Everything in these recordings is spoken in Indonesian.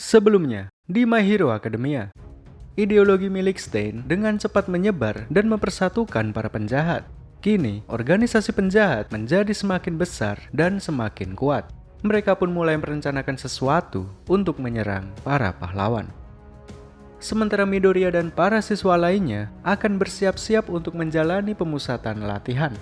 Sebelumnya, di My Hero Academia, ideologi milik Stain dengan cepat menyebar dan mempersatukan para penjahat. Kini, organisasi penjahat menjadi semakin besar dan semakin kuat. Mereka pun mulai merencanakan sesuatu untuk menyerang para pahlawan. Sementara Midoriya dan para siswa lainnya akan bersiap-siap untuk menjalani pemusatan latihan.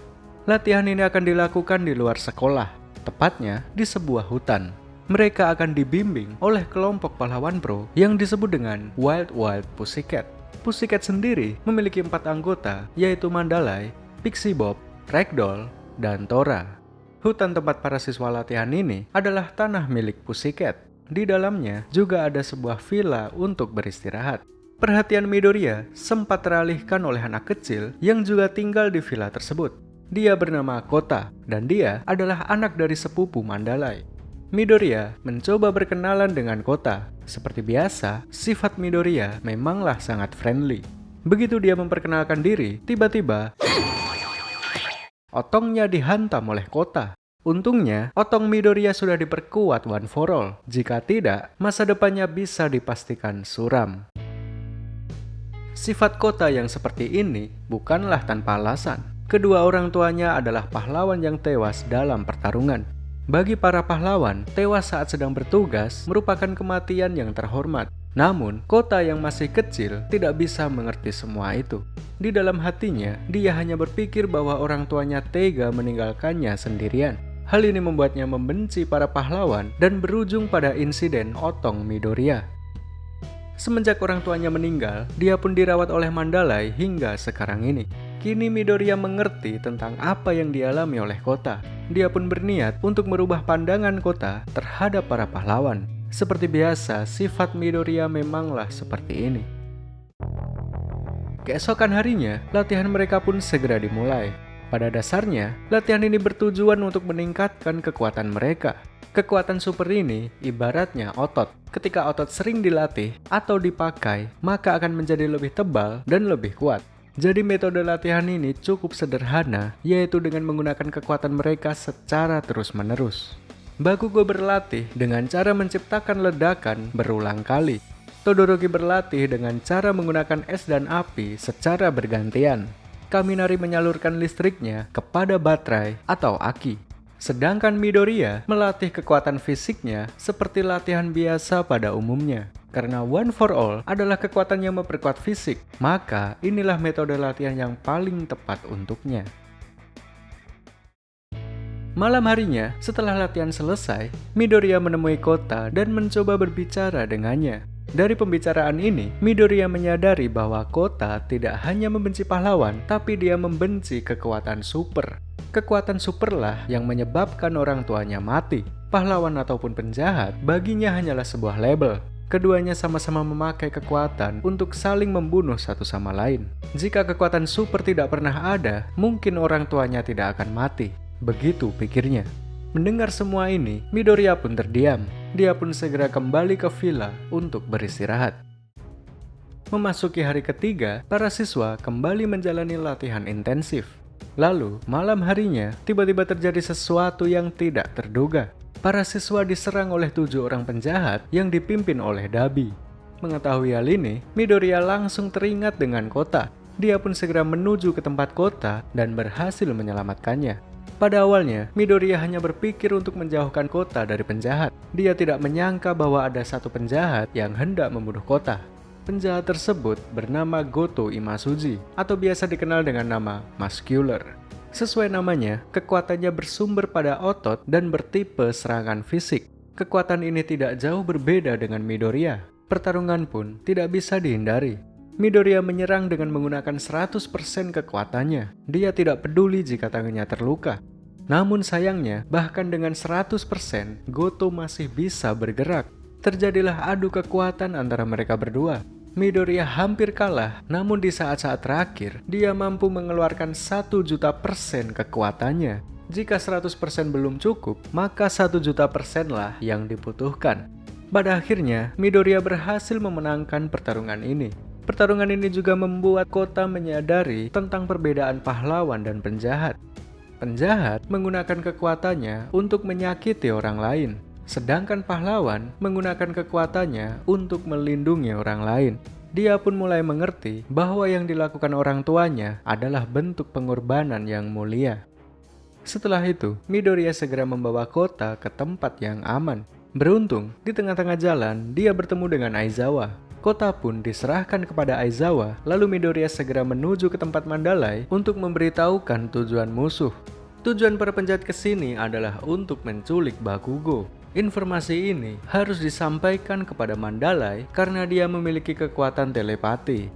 Latihan ini akan dilakukan di luar sekolah, tepatnya di sebuah hutan. Mereka akan dibimbing oleh kelompok pahlawan pro yang disebut dengan Wild Wild Pussycat. Pussycat sendiri memiliki 4 anggota, yaitu Mandalay, Pixie Bob, Ragdoll, dan Tora. Hutan tempat para siswa latihan ini adalah tanah milik Pussycat. Di dalamnya juga ada sebuah villa untuk beristirahat. Perhatian Midoriya sempat teralihkan oleh anak kecil yang juga tinggal di villa tersebut. Dia bernama Kota, dan dia adalah anak dari sepupu Mandalay. Midoriya mencoba berkenalan dengan Kota. Seperti biasa, sifat Midoriya memanglah sangat friendly. Begitu dia memperkenalkan diri, tiba-tiba otongnya dihantam oleh Kota. Untungnya, otong Midoriya sudah diperkuat One for All. Jika tidak, masa depannya bisa dipastikan suram. Sifat Kota yang seperti ini bukanlah tanpa alasan. Kedua orang tuanya adalah pahlawan yang tewas dalam pertarungan. Bagi para pahlawan, tewas saat sedang bertugas merupakan kematian yang terhormat. Namun, Kota yang masih kecil tidak bisa mengerti semua itu. Di dalam hatinya, dia hanya berpikir bahwa orang tuanya tega meninggalkannya sendirian. Hal ini membuatnya membenci para pahlawan dan berujung pada insiden otong Midoriya. Semenjak orang tuanya meninggal, dia pun dirawat oleh Mandalay hingga sekarang ini. Kini Midoriya mengerti tentang apa yang dialami oleh Kota. Dia pun berniat untuk merubah pandangan Kota terhadap para pahlawan. Seperti biasa, sifat Midoriya memanglah seperti ini. Keesokan harinya, latihan mereka pun segera dimulai. Pada dasarnya, latihan ini bertujuan untuk meningkatkan kekuatan mereka. Kekuatan super ini ibaratnya otot. Ketika otot sering dilatih atau dipakai, maka akan menjadi lebih tebal dan lebih kuat. Jadi metode latihan ini cukup sederhana, yaitu dengan menggunakan kekuatan mereka secara terus-menerus. Bakugo berlatih dengan cara menciptakan ledakan berulang kali. Todoroki berlatih dengan cara menggunakan es dan api secara bergantian. Kaminari menyalurkan listriknya kepada baterai atau aki. Sedangkan Midoriya melatih kekuatan fisiknya seperti latihan biasa pada umumnya. Karena One for All adalah kekuatan yang memperkuat fisik, maka inilah metode latihan yang paling tepat untuknya. Malam harinya, setelah latihan selesai, Midoriya menemui Kota dan mencoba berbicara dengannya. Dari pembicaraan ini, Midoriya menyadari bahwa Kota tidak hanya membenci pahlawan, tapi dia membenci kekuatan super. Kekuatan superlah yang menyebabkan orang tuanya mati. Pahlawan ataupun penjahat baginya hanyalah sebuah label. Keduanya sama-sama memakai kekuatan untuk saling membunuh satu sama lain. Jika kekuatan super tidak pernah ada, mungkin orang tuanya tidak akan mati. Begitu pikirnya. Mendengar semua ini, Midoriya pun terdiam. Dia pun segera kembali ke villa untuk beristirahat. Memasuki hari ketiga, para siswa kembali menjalani latihan intensif. Lalu, malam harinya, tiba-tiba terjadi sesuatu yang tidak terduga. Para siswa diserang oleh 7 orang penjahat yang dipimpin oleh Dabi. Mengetahui hal ini, Midoriya langsung teringat dengan Kota. Dia pun segera menuju ke tempat Kota dan berhasil menyelamatkannya. Pada awalnya, Midoriya hanya berpikir untuk menjauhkan Kota dari penjahat. Dia tidak menyangka bahwa ada satu penjahat yang hendak membunuh Kota. Penjahat tersebut bernama Goto Imasuji, atau biasa dikenal dengan nama Muscular. Sesuai namanya, kekuatannya bersumber pada otot dan bertipe serangan fisik. Kekuatan ini tidak jauh berbeda dengan Midoriya. Pertarungan pun tidak bisa dihindari. Midoriya menyerang dengan menggunakan 100% kekuatannya. Dia tidak peduli jika tangannya terluka. Namun sayangnya, bahkan dengan 100%, Goto masih bisa bergerak. Terjadilah adu kekuatan antara mereka berdua. Midoriya hampir kalah, namun di saat-saat terakhir, dia mampu mengeluarkan 1.000.000% kekuatannya. Jika 100% belum cukup, maka 1.000.000% lah yang dibutuhkan. Pada akhirnya, Midoriya berhasil memenangkan pertarungan ini. Pertarungan ini juga membuat Kota menyadari tentang perbedaan pahlawan dan penjahat. Penjahat menggunakan kekuatannya untuk menyakiti orang lain. Sedangkan pahlawan menggunakan kekuatannya untuk melindungi orang lain. Dia pun mulai mengerti bahwa yang dilakukan orang tuanya adalah bentuk pengorbanan yang mulia. Setelah itu, Midoriya segera membawa Kota ke tempat yang aman. Beruntung, di tengah-tengah jalan, dia bertemu dengan Aizawa. Kota pun diserahkan kepada Aizawa, lalu Midoriya segera menuju ke tempat Mandalay untuk memberitahukan tujuan musuh. Tujuan para penjahat ke sini adalah untuk menculik Bakugo. Informasi ini harus disampaikan kepada Mandalay karena dia memiliki kekuatan telepati.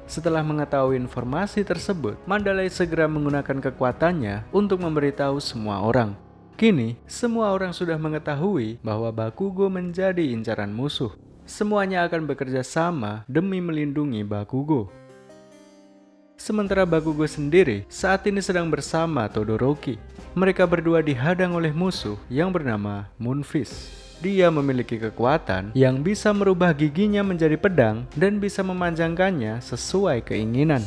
Setelah mengetahui informasi tersebut, Mandalay segera menggunakan kekuatannya untuk memberitahu semua orang. Kini, semua orang sudah mengetahui bahwa Bakugo menjadi incaran musuh. Semuanya akan bekerja sama demi melindungi Bakugo. Sementara Bakugo sendiri saat ini sedang bersama Todoroki. Mereka berdua dihadang oleh musuh yang bernama Moonfish. Dia memiliki kekuatan yang bisa merubah giginya menjadi pedang dan bisa memanjangkannya sesuai keinginan.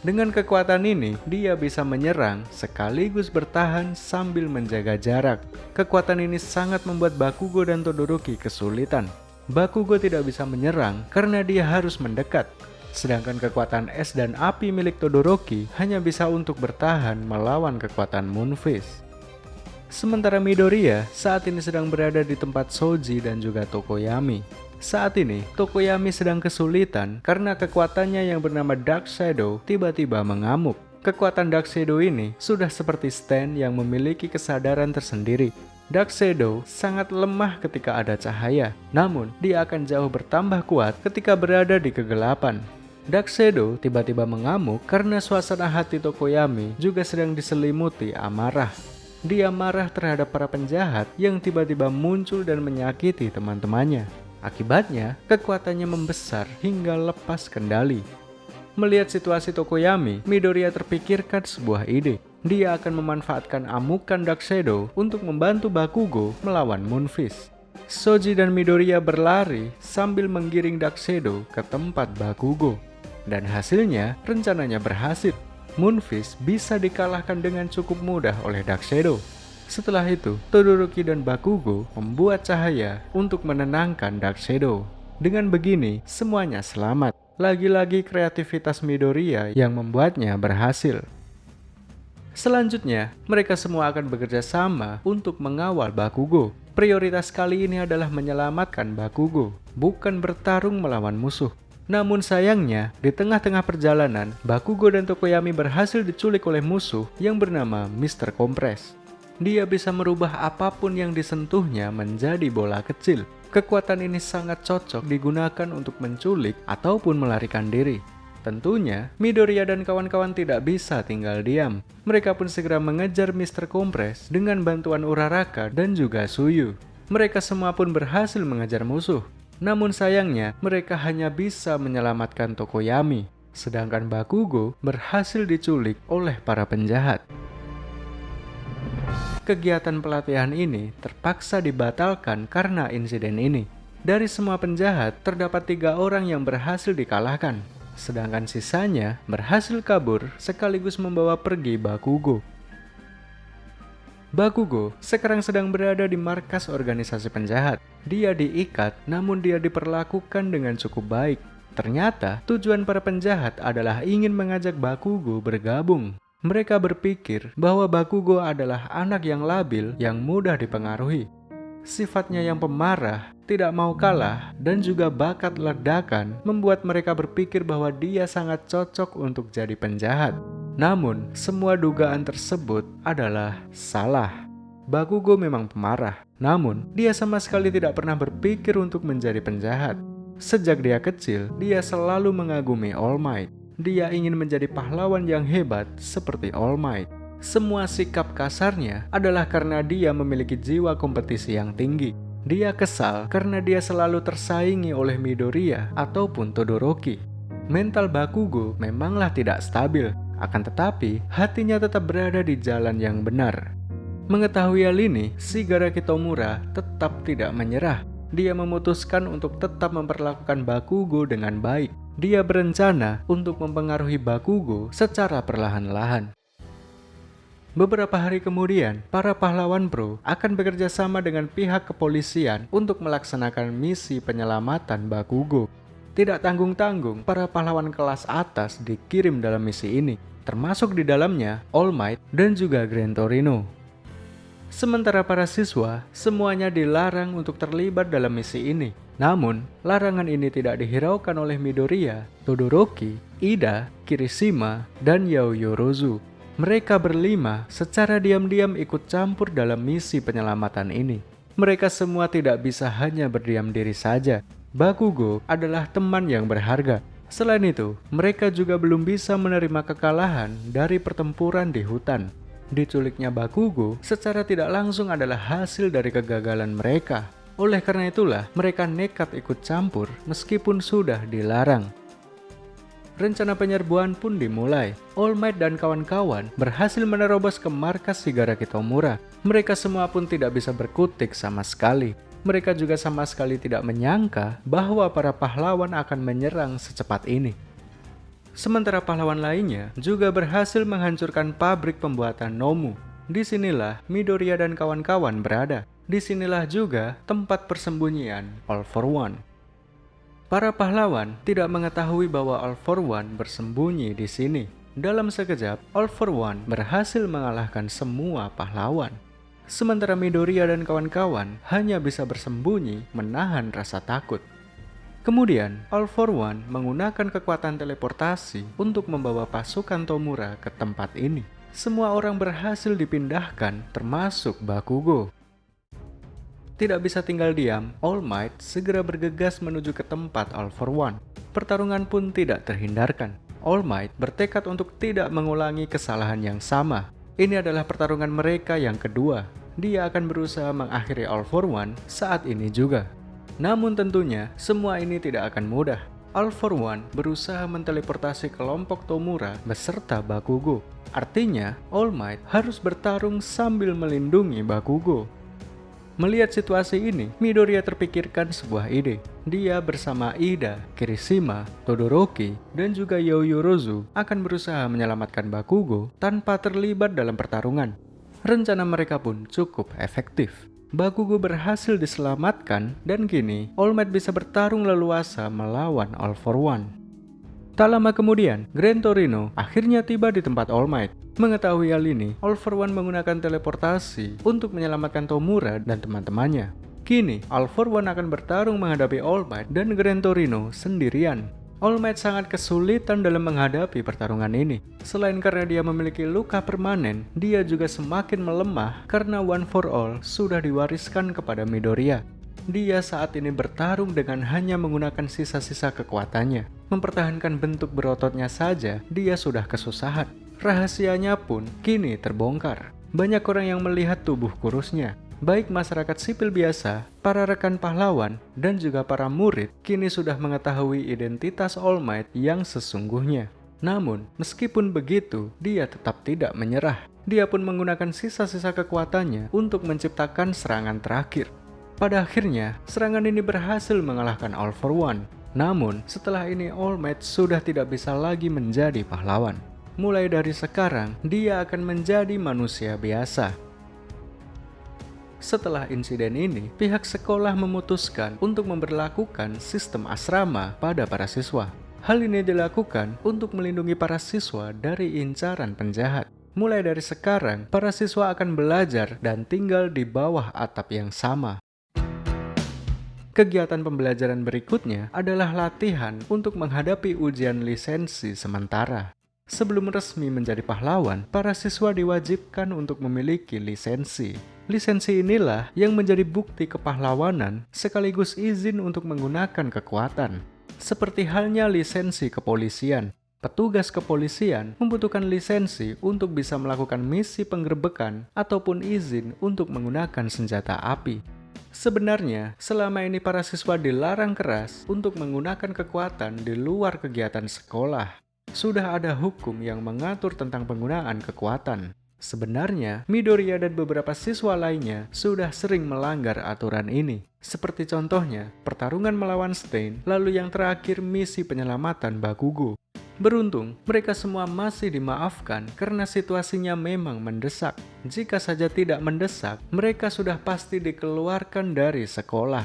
Dengan kekuatan ini, dia bisa menyerang sekaligus bertahan sambil menjaga jarak. Kekuatan ini sangat membuat Bakugo dan Todoroki kesulitan. Bakugo tidak bisa menyerang karena dia harus mendekat. Sedangkan kekuatan es dan api milik Todoroki hanya bisa untuk bertahan melawan kekuatan Moonfish. Sementara Midoriya saat ini sedang berada di tempat Shoji dan juga Tokoyami. Saat ini, Tokoyami sedang kesulitan karena kekuatannya yang bernama Dark Shadow tiba-tiba mengamuk. Kekuatan Dark Shadow ini sudah seperti Stan yang memiliki kesadaran tersendiri. Dark Shadow sangat lemah ketika ada cahaya, namun dia akan jauh bertambah kuat ketika berada di kegelapan. Dark Shadow tiba-tiba mengamuk karena suasana hati Tokoyami juga sedang diselimuti amarah. Dia marah terhadap para penjahat yang tiba-tiba muncul dan menyakiti teman-temannya. Akibatnya, kekuatannya membesar hingga lepas kendali. Melihat situasi Tokoyami, Midoriya terpikirkan sebuah ide. Dia akan memanfaatkan amukan Dark Shadow untuk membantu Bakugo melawan Moonfish. Shoji dan Midoriya berlari sambil menggiring Dark Shadow ke tempat Bakugo. Dan hasilnya, rencananya berhasil. Moonfish bisa dikalahkan dengan cukup mudah oleh Dark Shadow. Setelah itu, Todoroki dan Bakugo membuat cahaya untuk menenangkan Dark Shadow. Dengan begini, semuanya selamat. Lagi-lagi kreativitas Midoriya yang membuatnya berhasil. Selanjutnya, mereka semua akan bekerja sama untuk mengawal Bakugo. Prioritas kali ini adalah menyelamatkan Bakugo, bukan bertarung melawan musuh. Namun sayangnya, di tengah-tengah perjalanan, Bakugo dan Tokoyami berhasil diculik oleh musuh yang bernama Mr. Compress. Dia bisa merubah apapun yang disentuhnya menjadi bola kecil. Kekuatan ini sangat cocok digunakan untuk menculik ataupun melarikan diri. Tentunya, Midoriya dan kawan-kawan tidak bisa tinggal diam. Mereka pun segera mengejar Mr. Compress dengan bantuan Uraraka dan juga Suyu. Mereka semua pun berhasil mengejar musuh. Namun sayangnya, mereka hanya bisa menyelamatkan Tokoyami. Sedangkan Bakugo berhasil diculik oleh para penjahat. Kegiatan pelatihan ini terpaksa dibatalkan karena insiden ini. Dari semua penjahat, terdapat 3 orang yang berhasil dikalahkan. Sedangkan sisanya berhasil kabur sekaligus membawa pergi Bakugo. Bakugo sekarang sedang berada di markas organisasi penjahat. Dia diikat, namun dia diperlakukan dengan cukup baik. Ternyata tujuan para penjahat adalah ingin mengajak Bakugo bergabung. Mereka berpikir bahwa Bakugo adalah anak yang labil yang mudah dipengaruhi. Sifatnya yang pemarah, tidak mau kalah, dan juga bakat ledakan membuat mereka berpikir bahwa dia sangat cocok untuk jadi penjahat. Namun, semua dugaan tersebut adalah salah. Bakugo memang pemarah, namun dia sama sekali tidak pernah berpikir untuk menjadi penjahat. Sejak dia kecil, dia selalu mengagumi All Might. Dia ingin menjadi pahlawan yang hebat seperti All Might. Semua sikap kasarnya adalah karena dia memiliki jiwa kompetisi yang tinggi. Dia kesal karena dia selalu tersaingi oleh Midoriya ataupun Todoroki. Mental Bakugo memanglah tidak stabil. Akan tetapi, hatinya tetap berada di jalan yang benar. Mengetahui hal ini, Shigaraki Tomura tetap tidak menyerah. Dia memutuskan untuk tetap memperlakukan Bakugo dengan baik. Dia berencana untuk mempengaruhi Bakugo secara perlahan-lahan. Beberapa hari kemudian, para pahlawan pro akan bekerja sama dengan pihak kepolisian untuk melaksanakan misi penyelamatan Bakugo. Tidak tanggung-tanggung, para pahlawan kelas atas dikirim dalam misi ini, termasuk di dalamnya All Might dan juga Gran Torino. Sementara para siswa, semuanya dilarang untuk terlibat dalam misi ini. Namun, larangan ini tidak dihiraukan oleh Midoriya, Todoroki, Ida, Kirishima, dan Yaoyorozu. Mereka berlima secara diam-diam ikut campur dalam misi penyelamatan ini. Mereka semua tidak bisa hanya berdiam diri saja. Bakugo adalah teman yang berharga. Selain itu, mereka juga belum bisa menerima kekalahan dari pertempuran di hutan. Diculiknya Bakugo secara tidak langsung adalah hasil dari kegagalan mereka. Oleh karena itulah, mereka nekat ikut campur meskipun sudah dilarang. Rencana penyerbuan pun dimulai. All Might dan kawan-kawan berhasil menerobos ke markas Shigaraki Tomura. Mereka semua pun tidak bisa berkutik sama sekali. Mereka juga sama sekali tidak menyangka bahwa para pahlawan akan menyerang secepat ini. Sementara pahlawan lainnya juga berhasil menghancurkan pabrik pembuatan Nomu. Disinilah Midoriya dan kawan-kawan berada. Disinilah juga tempat persembunyian All For One. Para pahlawan tidak mengetahui bahwa All For One bersembunyi di sini. Dalam sekejap, All For One berhasil mengalahkan semua pahlawan. Sementara Midoriya dan kawan-kawan hanya bisa bersembunyi menahan rasa takut. Kemudian, All For One menggunakan kekuatan teleportasi untuk membawa pasukan Tomura ke tempat ini. Semua orang berhasil dipindahkan, termasuk Bakugo. Tidak bisa tinggal diam, All Might segera bergegas menuju ke tempat All For One. Pertarungan pun tidak terhindarkan. All Might bertekad untuk tidak mengulangi kesalahan yang sama. Ini adalah pertarungan mereka yang kedua. Dia akan berusaha mengakhiri All For One saat ini juga. Namun tentunya, semua ini tidak akan mudah. All For One berusaha menteleportasi kelompok Tomura beserta Bakugo. Artinya, All Might harus bertarung sambil melindungi Bakugo. Melihat situasi ini, Midoriya terpikirkan sebuah ide. Dia bersama Ida, Kirishima, Todoroki, dan juga Yaoyorozu akan berusaha menyelamatkan Bakugo tanpa terlibat dalam pertarungan. Rencana mereka pun cukup efektif. Bakugo berhasil diselamatkan dan kini All Might bisa bertarung leluasa melawan All For One. Tak lama kemudian, Gran Torino akhirnya tiba di tempat All Might. Mengetahui hal ini, All For One menggunakan teleportasi untuk menyelamatkan Tomura dan teman-temannya. Kini, All For One akan bertarung menghadapi All Might dan Gran Torino sendirian. All Might sangat kesulitan dalam menghadapi pertarungan ini. Selain karena dia memiliki luka permanen, dia juga semakin melemah karena One For All sudah diwariskan kepada Midoriya. Dia saat ini bertarung dengan hanya menggunakan sisa-sisa kekuatannya. Mempertahankan bentuk berototnya saja, dia sudah kesusahan. Rahasianya pun kini terbongkar. Banyak orang yang melihat tubuh kurusnya. Baik masyarakat sipil biasa, para rekan pahlawan, dan juga para murid kini sudah mengetahui identitas All Might yang sesungguhnya. Namun, meskipun begitu, dia tetap tidak menyerah. Dia pun menggunakan sisa-sisa kekuatannya untuk menciptakan serangan terakhir. Pada akhirnya, serangan ini berhasil mengalahkan All For One. Namun, setelah ini All Might sudah tidak bisa lagi menjadi pahlawan. Mulai dari sekarang, dia akan menjadi manusia biasa. Setelah insiden ini, pihak sekolah memutuskan untuk memberlakukan sistem asrama pada para siswa. Hal ini dilakukan untuk melindungi para siswa dari incaran penjahat. Mulai dari sekarang, para siswa akan belajar dan tinggal di bawah atap yang sama. Kegiatan pembelajaran berikutnya adalah latihan untuk menghadapi ujian lisensi sementara. Sebelum resmi menjadi pahlawan, para siswa diwajibkan untuk memiliki lisensi. Lisensi inilah yang menjadi bukti kepahlawanan sekaligus izin untuk menggunakan kekuatan. Seperti halnya lisensi kepolisian. Petugas kepolisian membutuhkan lisensi untuk bisa melakukan misi penggerebekan ataupun izin untuk menggunakan senjata api. Sebenarnya, selama ini para siswa dilarang keras untuk menggunakan kekuatan di luar kegiatan sekolah. Sudah ada hukum yang mengatur tentang penggunaan kekuatan. Sebenarnya, Midoriya dan beberapa siswa lainnya sudah sering melanggar aturan ini. Seperti contohnya, pertarungan melawan Stain, lalu yang terakhir misi penyelamatan Bakugo. Beruntung, mereka semua masih dimaafkan karena situasinya memang mendesak. Jika saja tidak mendesak, mereka sudah pasti dikeluarkan dari sekolah.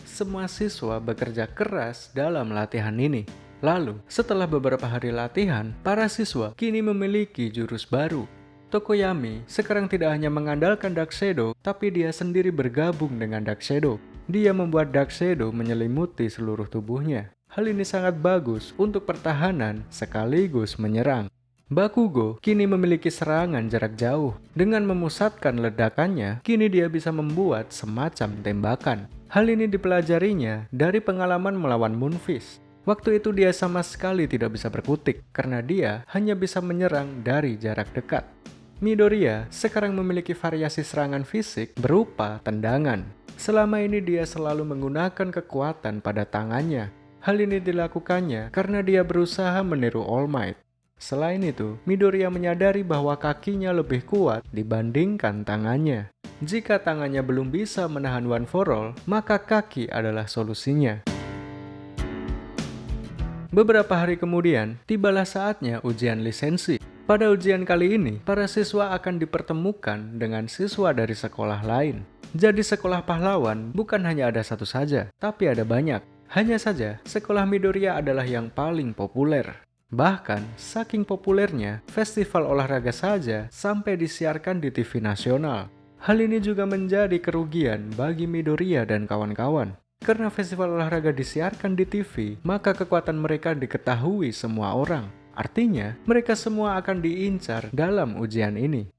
Semua siswa bekerja keras dalam latihan ini. Lalu, setelah beberapa hari latihan, para siswa kini memiliki jurus baru. Tokoyami sekarang tidak hanya mengandalkan Dark Shadow, tapi dia sendiri bergabung dengan Dark Shadow. Dia membuat Dark Shadow menyelimuti seluruh tubuhnya. Hal ini sangat bagus untuk pertahanan sekaligus menyerang. Bakugo kini memiliki serangan jarak jauh. Dengan memusatkan ledakannya, kini dia bisa membuat semacam tembakan. Hal ini dipelajarinya dari pengalaman melawan Moonfist. Waktu itu dia sama sekali tidak bisa berkutik, karena dia hanya bisa menyerang dari jarak dekat. Midoriya sekarang memiliki variasi serangan fisik berupa tendangan. Selama ini dia selalu menggunakan kekuatan pada tangannya. Hal ini dilakukannya karena dia berusaha meniru All Might. Selain itu, Midoriya menyadari bahwa kakinya lebih kuat dibandingkan tangannya. Jika tangannya belum bisa menahan One for All, maka kaki adalah solusinya. Beberapa hari kemudian, tibalah saatnya ujian lisensi. Pada ujian kali ini, para siswa akan dipertemukan dengan siswa dari sekolah lain. Jadi sekolah pahlawan bukan hanya ada satu saja, tapi ada banyak. Hanya saja, sekolah Midoriya adalah yang paling populer. Bahkan, saking populernya, festival olahraga saja sampai disiarkan di TV nasional. Hal ini juga menjadi kerugian bagi Midoriya dan kawan-kawan. Karena festival olahraga disiarkan di TV, maka kekuatan mereka diketahui semua orang. Artinya, mereka semua akan diincar dalam ujian ini.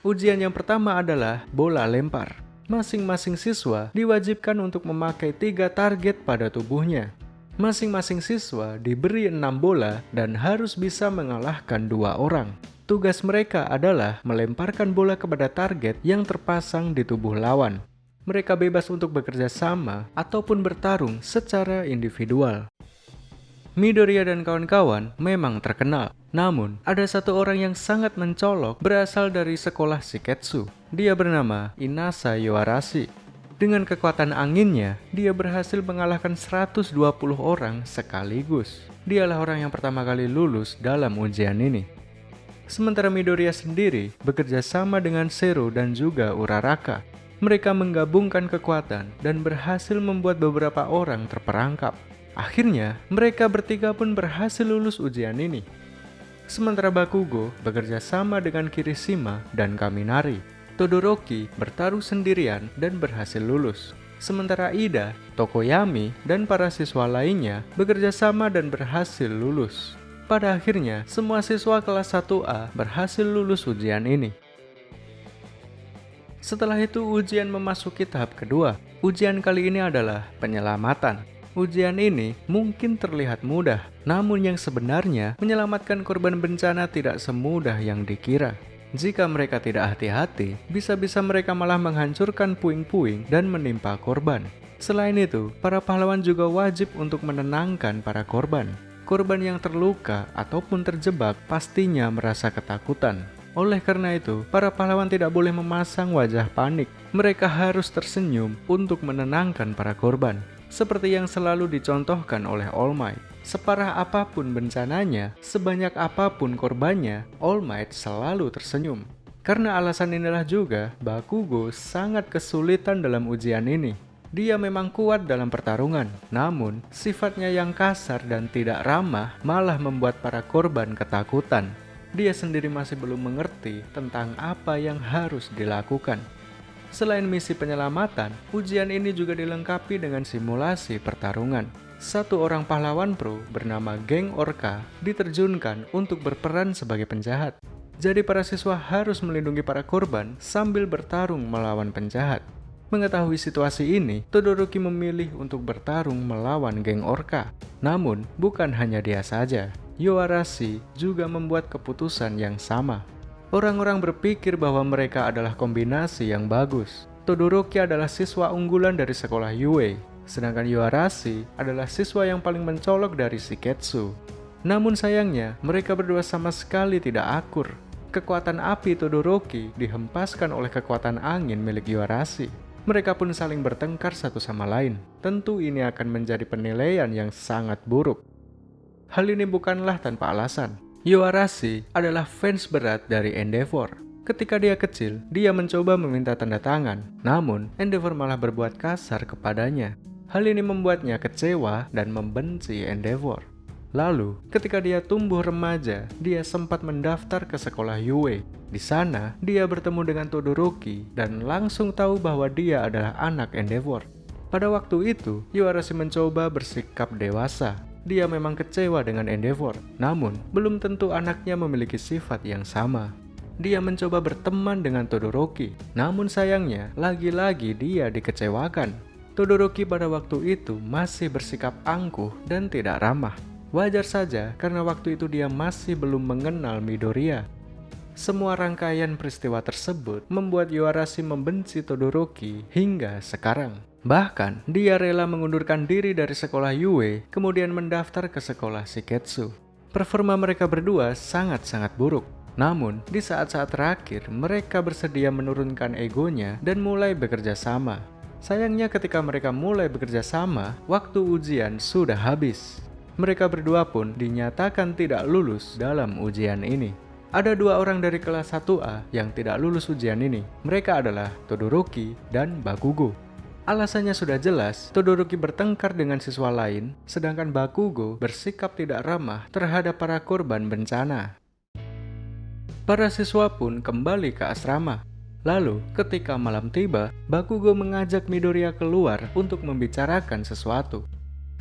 Ujian yang pertama adalah bola lempar. Masing-masing siswa diwajibkan untuk memakai 3 target pada tubuhnya. Masing-masing siswa diberi 6 bola dan harus bisa mengalahkan 2 orang. Tugas mereka adalah melemparkan bola kepada target yang terpasang di tubuh lawan. Mereka bebas untuk bekerja sama ataupun bertarung secara individual. Midoriya dan kawan-kawan memang terkenal. Namun, ada satu orang yang sangat mencolok berasal dari sekolah Shiketsu. Dia bernama Inasa Yoarashi. Dengan kekuatan anginnya, dia berhasil mengalahkan 120 orang sekaligus. Dialah orang yang pertama kali lulus dalam ujian ini. Sementara Midoriya sendiri bekerja sama dengan Zero dan juga Uraraka. Mereka menggabungkan kekuatan dan berhasil membuat beberapa orang terperangkap. Akhirnya, mereka bertiga pun berhasil lulus ujian ini. Sementara Bakugo bekerja sama dengan Kirishima dan Kaminari. Todoroki bertarung sendirian dan berhasil lulus. Sementara Ida, Tokoyami, dan para siswa lainnya bekerja sama dan berhasil lulus. Pada akhirnya, semua siswa kelas 1A berhasil lulus ujian ini. Setelah itu ujian memasuki tahap kedua. Ujian kali ini adalah penyelamatan. Ujian ini mungkin terlihat mudah, namun yang sebenarnya menyelamatkan korban bencana tidak semudah yang dikira. Jika mereka tidak hati-hati, bisa-bisa mereka malah menghancurkan puing-puing dan menimpa korban. Selain itu, para pahlawan juga wajib untuk menenangkan para korban. Korban yang terluka ataupun terjebak pastinya merasa ketakutan. Oleh karena itu, para pahlawan tidak boleh memasang wajah panik. Mereka harus tersenyum untuk menenangkan para korban. Seperti yang selalu dicontohkan oleh All Might. Separah apapun bencananya, sebanyak apapun korbannya, All Might selalu tersenyum. Karena alasan inilah juga, Bakugo sangat kesulitan dalam ujian ini. Dia memang kuat dalam pertarungan, namun sifatnya yang kasar dan tidak ramah malah membuat para korban ketakutan. Dia sendiri masih belum mengerti tentang apa yang harus dilakukan. Selain misi penyelamatan, ujian ini juga dilengkapi dengan simulasi pertarungan. Satu orang pahlawan pro bernama Geng Orca diterjunkan untuk berperan sebagai penjahat. Jadi para siswa harus melindungi para korban sambil bertarung melawan penjahat. Mengetahui situasi ini, Todoroki memilih untuk bertarung melawan Geng Orca. Namun, bukan hanya dia saja. Yoarashi juga membuat keputusan yang sama. Orang-orang berpikir bahwa mereka adalah kombinasi yang bagus. Todoroki adalah siswa unggulan dari sekolah Yue, sedangkan Yoarashi adalah siswa yang paling mencolok dari Shiketsu. Namun sayangnya, mereka berdua sama sekali tidak akur. Kekuatan api Todoroki dihempaskan oleh kekuatan angin milik Yoarashi. Mereka pun saling bertengkar satu sama lain. Tentu ini akan menjadi penilaian yang sangat buruk. Hal ini bukanlah tanpa alasan. Yoarashi adalah fans berat dari Endeavor. Ketika dia kecil, dia mencoba meminta tanda tangan, namun Endeavor malah berbuat kasar kepadanya. Hal ini membuatnya kecewa dan membenci Endeavor. Lalu, ketika dia tumbuh remaja, dia sempat mendaftar ke sekolah Yue. Di sana, dia bertemu dengan Todoroki dan langsung tahu bahwa dia adalah anak Endeavor. Pada waktu itu, Yoarashi mencoba bersikap dewasa. Dia memang kecewa dengan Endeavor, namun belum tentu anaknya memiliki sifat yang sama. Dia mencoba berteman dengan Todoroki, namun sayangnya, lagi-lagi dia dikecewakan. Todoroki pada waktu itu masih bersikap angkuh dan tidak ramah. Wajar saja karena waktu itu dia masih belum mengenal Midoriya. Semua rangkaian peristiwa tersebut membuat Yoarashi membenci Todoroki hingga sekarang. Bahkan, dia rela mengundurkan diri dari sekolah Yue, kemudian mendaftar ke sekolah Shiketsu. Performa mereka berdua sangat-sangat buruk. Namun, di saat-saat terakhir, mereka bersedia menurunkan egonya dan mulai bekerja sama. Sayangnya ketika mereka mulai bekerja sama, waktu ujian sudah habis. Mereka berdua pun dinyatakan tidak lulus dalam ujian ini. Ada 2 orang dari kelas 1A yang tidak lulus ujian ini. Mereka adalah Todoroki dan Bakugo. Alasannya sudah jelas, Todoroki bertengkar dengan siswa lain, sedangkan Bakugo bersikap tidak ramah terhadap para korban bencana. Para siswa pun kembali ke asrama. Lalu, ketika malam tiba, Bakugo mengajak Midoriya keluar untuk membicarakan sesuatu.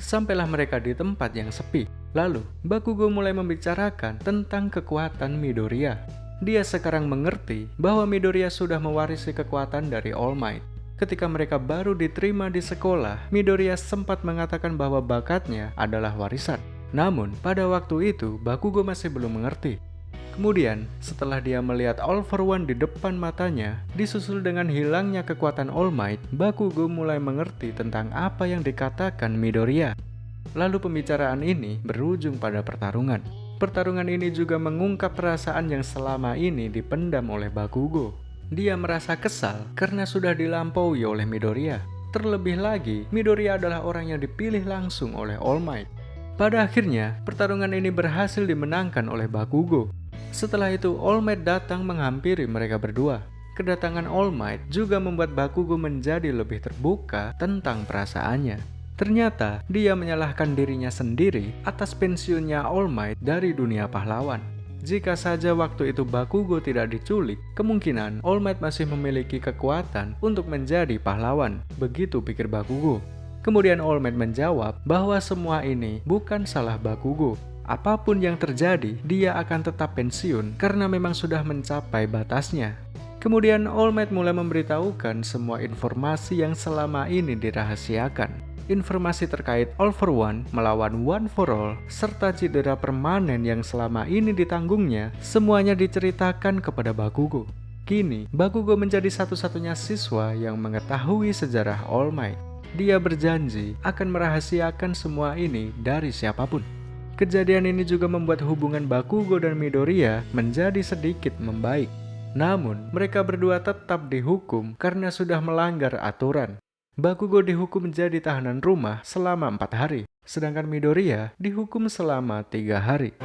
Sampailah mereka di tempat yang sepi. Lalu, Bakugo mulai membicarakan tentang kekuatan Midoriya. Dia sekarang mengerti bahwa Midoriya sudah mewarisi kekuatan dari All Might. Ketika mereka baru diterima di sekolah, Midoriya sempat mengatakan bahwa bakatnya adalah warisan. Namun, pada waktu itu, Bakugo masih belum mengerti. Kemudian, setelah dia melihat All for One di depan matanya, disusul dengan hilangnya kekuatan All Might, Bakugo mulai mengerti tentang apa yang dikatakan Midoriya. Lalu pembicaraan ini berujung pada pertarungan. Pertarungan ini juga mengungkap perasaan yang selama ini dipendam oleh Bakugo. Dia merasa kesal karena sudah dilampaui oleh Midoriya. Terlebih lagi, Midoriya adalah orang yang dipilih langsung oleh All Might. Pada akhirnya, pertarungan ini berhasil dimenangkan oleh Bakugo. Setelah itu, All Might datang menghampiri mereka berdua. Kedatangan All Might juga membuat Bakugo menjadi lebih terbuka tentang perasaannya. Ternyata, dia menyalahkan dirinya sendiri atas pensiunnya All Might dari dunia pahlawan. Jika saja waktu itu Bakugo tidak diculik, kemungkinan All Might masih memiliki kekuatan untuk menjadi pahlawan. Begitu pikir Bakugo. Kemudian All Might menjawab bahwa semua ini bukan salah Bakugo. Apapun yang terjadi, dia akan tetap pensiun karena memang sudah mencapai batasnya. Kemudian All Might mulai memberitahukan semua informasi yang selama ini dirahasiakan. Informasi terkait All for One melawan One for All, serta cedera permanen yang selama ini ditanggungnya, semuanya diceritakan kepada Bakugo. Kini, Bakugo menjadi satu-satunya siswa yang mengetahui sejarah All Might. Dia berjanji akan merahasiakan semua ini dari siapapun. Kejadian ini juga membuat hubungan Bakugo dan Midoriya menjadi sedikit membaik. Namun, mereka berdua tetap dihukum karena sudah melanggar aturan. Bakugo dihukum menjadi tahanan rumah selama 4 hari, sedangkan Midoriya dihukum selama 3 hari.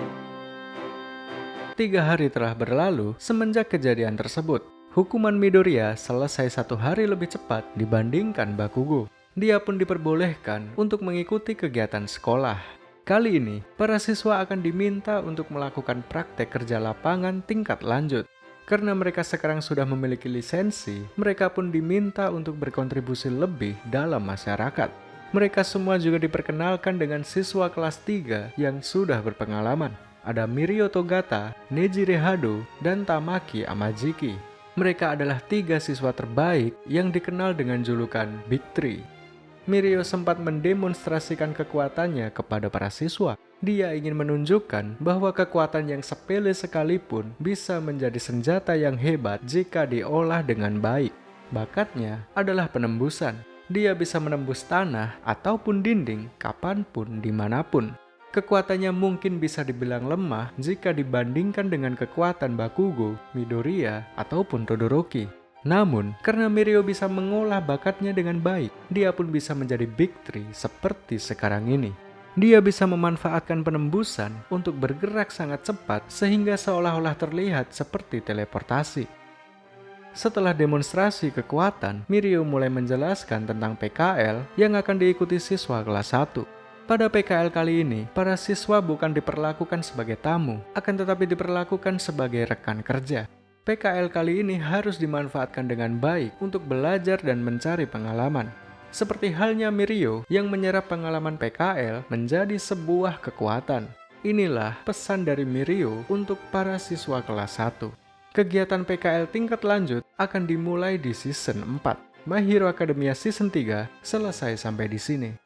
3 hari telah berlalu semenjak kejadian tersebut. Hukuman Midoriya selesai 1 hari lebih cepat dibandingkan Bakugo. Dia pun diperbolehkan untuk mengikuti kegiatan sekolah. Kali ini, para siswa akan diminta untuk melakukan praktek kerja lapangan tingkat lanjut. Karena mereka sekarang sudah memiliki lisensi, mereka pun diminta untuk berkontribusi lebih dalam masyarakat. Mereka semua juga diperkenalkan dengan siswa kelas 3 yang sudah berpengalaman. Ada Mirio Togata, Nejire Hado, dan Tamaki Amajiki. Mereka adalah 3 siswa terbaik yang dikenal dengan julukan Big Three. Mirio sempat mendemonstrasikan kekuatannya kepada para siswa. Dia ingin menunjukkan bahwa kekuatan yang sepele sekalipun bisa menjadi senjata yang hebat jika diolah dengan baik. Bakatnya adalah penembusan. Dia bisa menembus tanah ataupun dinding kapanpun dimanapun. Kekuatannya mungkin bisa dibilang lemah jika dibandingkan dengan kekuatan Bakugo, Midoriya, ataupun Todoroki. Namun, karena Mirio bisa mengolah bakatnya dengan baik, dia pun bisa menjadi Big Three seperti sekarang ini. Dia bisa memanfaatkan penembusan untuk bergerak sangat cepat sehingga seolah-olah terlihat seperti teleportasi. Setelah demonstrasi kekuatan, Mirio mulai menjelaskan tentang PKL yang akan diikuti siswa kelas 1. Pada PKL kali ini, para siswa bukan diperlakukan sebagai tamu, akan tetapi diperlakukan sebagai rekan kerja. PKL kali ini harus dimanfaatkan dengan baik untuk belajar dan mencari pengalaman. Seperti halnya Mirio yang menyerap pengalaman PKL menjadi sebuah kekuatan. Inilah pesan dari Mirio untuk para siswa kelas 1. Kegiatan PKL tingkat lanjut akan dimulai di season 4. My Hero Academia season 3 selesai sampai di sini.